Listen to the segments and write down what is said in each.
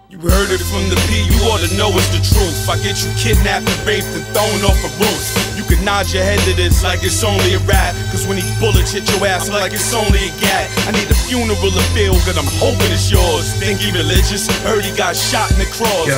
You heard it from the P, you ought to know it's the truth. I get you kidnapped and raped and thrown off a roof. You can nod your head to this like it's only a rap, cause when these bullets hit your ass like it's only a gat. I need a funeral to feel good, I'm hoping it's yours. Think he religious? Heard he got shot in the cross.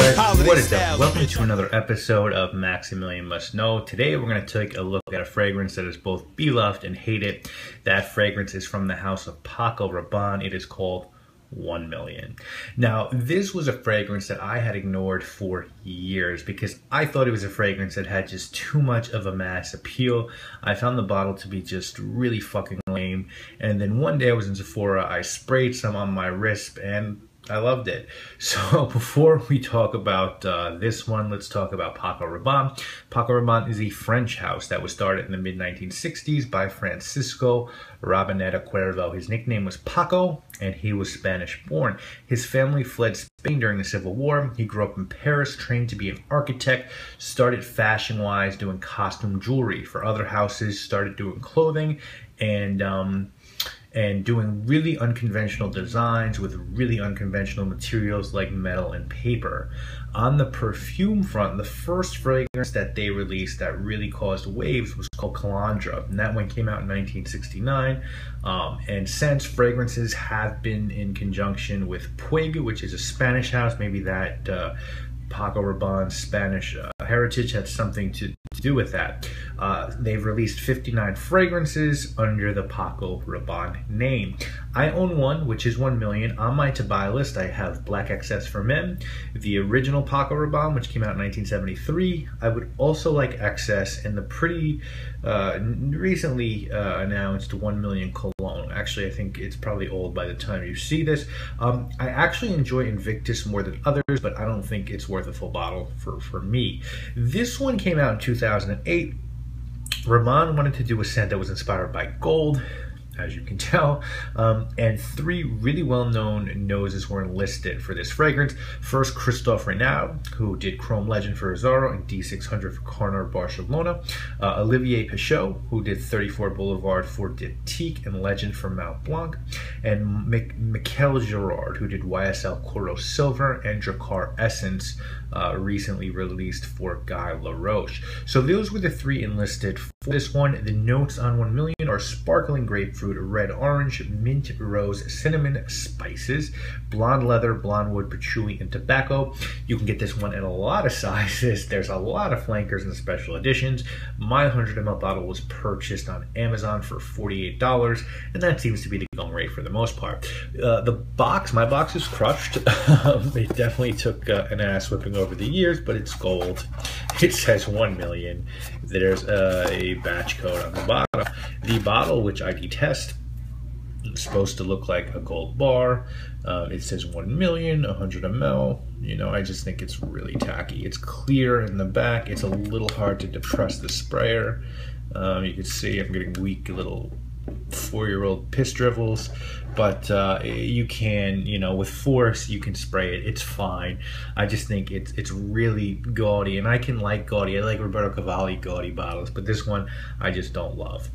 What is up? Welcome to another episode of Maximilian Must Know. Today we're going to take a look at a fragrance that is both beloved and hated. That fragrance is from the house of Paco Rabbane. It is called 1 million. Now, this was a fragrance that I had ignored for years because I thought it was a fragrance that had just too much of a mass appeal. I found the bottle to be just really fucking lame. And then one day I was in Sephora, I sprayed some on my wrist and I loved it. So before we talk about this one, let's talk about Paco Rabbane. Paco Rabbane is a French house that was started in the mid-1960s by Francisco Rabbane Cuervo. His nickname was Paco, and he was Spanish born. His family fled Spain during the Civil War. He grew up in Paris, trained to be an architect, started fashion-wise doing costume jewelry for other houses, started doing clothing, and doing really unconventional designs with really unconventional materials like metal and paper. On the perfume front, the first fragrance that they released that really caused waves was called Calandra, and that one came out in 1969. And since, fragrances have been in conjunction with Puig, which is a Spanish house. Maybe that Paco Rabbane's Spanish heritage had something to do with that. They've released 59 fragrances under the Paco Rabbane name. I own one, which is 1 million. On my to-buy list, I have Black XS for Men, the original Paco Rabbane, which came out in 1973. I would also like XS and the pretty recently announced 1 million cologne. Actually, I think it's probably old by the time you see this. I actually enjoy Invictus more than others, but I don't think it's worth a full bottle for me. This one came out in 2008. Rabbane wanted to do a scent that was inspired by gold, as you can tell, and 3 really well-known noses were enlisted for this fragrance. First, Christophe Renaud, who did Chrome Legend for Azzaro and D600 for Corner Barcelona. Olivier Pichot, who did 34 Boulevard for Diptyque and Legend for Mount Blanc. And Michael Girard, who did YSL Coro Silver and Dracar Essence, recently released for Guy Laroche. So those were the 3 enlisted for this one. The notes on 1 million are sparkling grapefruit, red orange, mint, rose, cinnamon, spices, blonde leather, blonde wood, patchouli, and tobacco. You can get this one in a lot of sizes. There's a lot of flankers and special editions. My 100 ml bottle was purchased on Amazon for $48, and that seems to be the going rate for the most part. My box is crushed. It definitely took an ass whipping over the years, but it's gold. It says 1 million. There's a batch code on the bottom. The bottle, which I detest, is supposed to look like a gold bar. It says 1 million, 100 ml. You know, I just think it's really tacky. It's clear in the back. It's a little hard to depress the sprayer. You can see I'm getting weak little 4-year-old piss dribbles, but you can, you know, with force you can spray it. It's fine. I just think it's really gaudy, and I can like gaudy. I like Roberto Cavalli gaudy bottles, but this one I just don't love.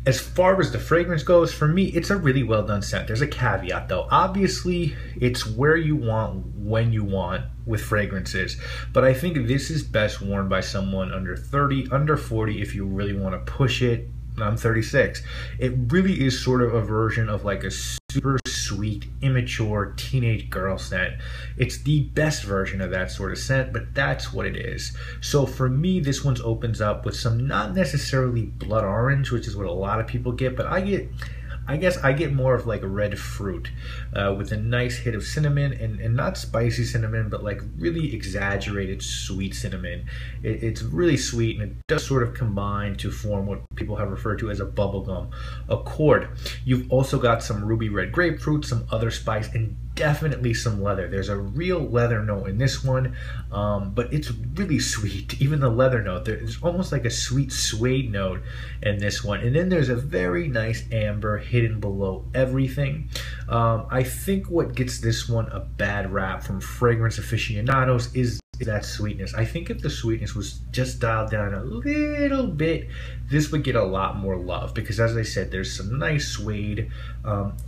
As far as the fragrance goes, for me, it's a really well done scent. There's a caveat though. Obviously, it's where you want, when you want with fragrances, but I think this is best worn by someone under 30, under 40 if you really want to push it. I'm 36. It really is sort of a version of like a super sweet, immature teenage girl scent. It's the best version of that sort of scent, but that's what it is. So for me, this one opens up with some, not necessarily blood orange, which is what a lot of people get, but I guess I get more of like a red fruit with a nice hit of cinnamon, and not spicy cinnamon, but like really exaggerated sweet cinnamon. It's really sweet, and it does sort of combine to form what people have referred to as a bubblegum accord. You've also got some ruby red grapefruit, some other spice, and definitely some leather. There's a real leather note in this one, but it's really sweet. Even the leather note, there's almost like a sweet suede note in this one. And then there's a very nice amber hidden below everything. I think what gets this one a bad rap from fragrance aficionados is that sweetness. I think if the sweetness was just dialed down a little bit, this would get a lot more love, because as I said, there's some nice suede.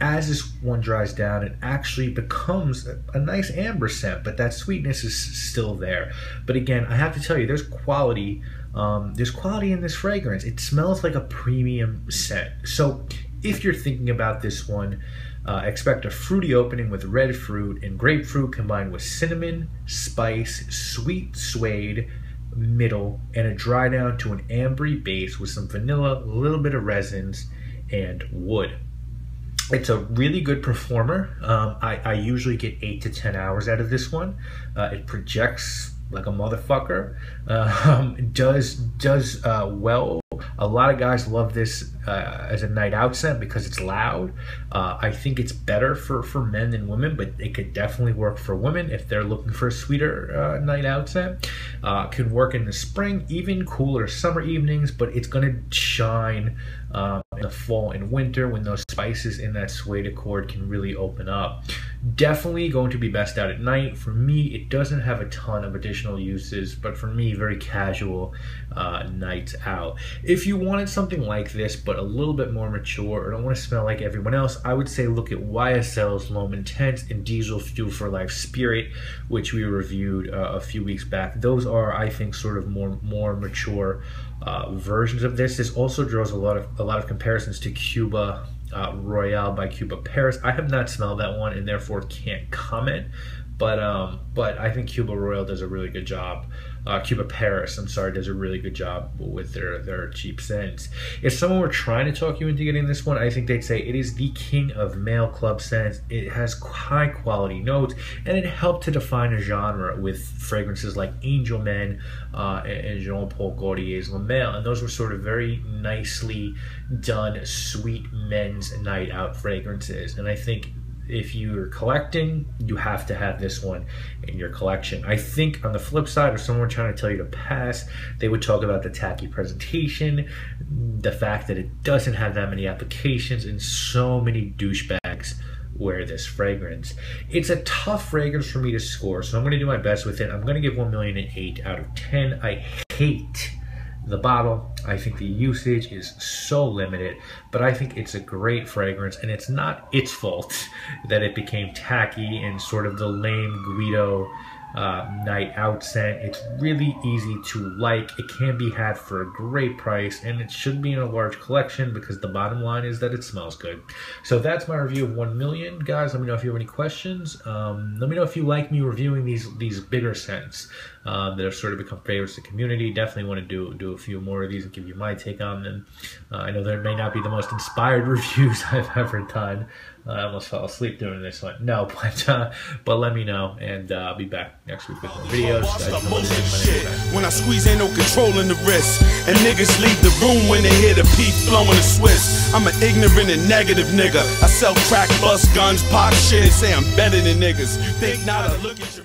As this one dries down, it actually becomes a nice amber scent, but that sweetness is still there. But again, I have to tell you, there's quality in this fragrance. It smells like a premium scent. So if you're thinking about this one, expect a fruity opening with red fruit and grapefruit combined with cinnamon, spice, sweet suede, middle, and a dry down to an ambery base with some vanilla, a little bit of resins, and wood. It's a really good performer. I usually get 8 to 10 hours out of this one. It projects like a motherfucker. Does well. A lot of guys love this as a night out scent because it's loud. I think it's better for men than women, but it could definitely work for women if they're looking for a sweeter night out scent. Could work in the spring, even cooler summer evenings, but it's gonna shine in the fall and winter when those spices in that suede accord can really open up. Definitely going to be best out at night. For me, it doesn't have a ton of additional uses, but for me, very casual nights out. If you wanted something like this, but a little bit more mature, or don't want to smell like everyone else, I would say look at YSL's L'Homme Intense and Diesel Fuel for Life Spirit, which we reviewed a few weeks back. Those are, I think, sort of more mature versions of this. This also draws a lot of comparisons to Cuba Royale by Cuba Paris. I have not smelled that one and therefore can't comment, but I think Cuba Royale does a really good job. Cuba Paris, I'm sorry, does a really good job with their cheap scents. If someone were trying to talk you into getting this one, I think they'd say it is the king of male club scents. It has high quality notes, and it helped to define a genre with fragrances like Angel Men and Jean-Paul Gaultier's La Male, and those were sort of very nicely done sweet men's night out fragrances. And I think if you're collecting, you have to have this one in your collection. I think on the flip side, if someone trying to tell you to pass, they would talk about the tacky presentation, the fact that it doesn't have that many applications, and so many douchebags wear this fragrance. It's a tough fragrance for me to score, so I'm going to do my best with it. I'm going to give 1 million an 8 out of 10. I hate the bottle. I think the usage is so limited, but I think it's a great fragrance, and it's not its fault that it became tacky and sort of the lame Guido night out scent. It's really easy to like. It can be had for a great price, and it should be in a large collection because the bottom line is that it smells good. So that's my review of 1 million. Guys, let me know if you have any questions. Let me know if you like me reviewing these bigger scents that have sort of become favorites of the community. Definitely want to do a few more of these and give you my take on them. I know there may not be the most inspired reviews I've ever done. I almost fell asleep doing this one. No, but let me know, and I'll be back next week with more videos. When I squeeze, ain't no controlling the wrist, and niggas leave the room when they hear the pee flowing the Swiss. I'm an ignorant and negative nigga. I sell crack, bust guns, pop shit, and say I'm better than niggas. You think not? I look at your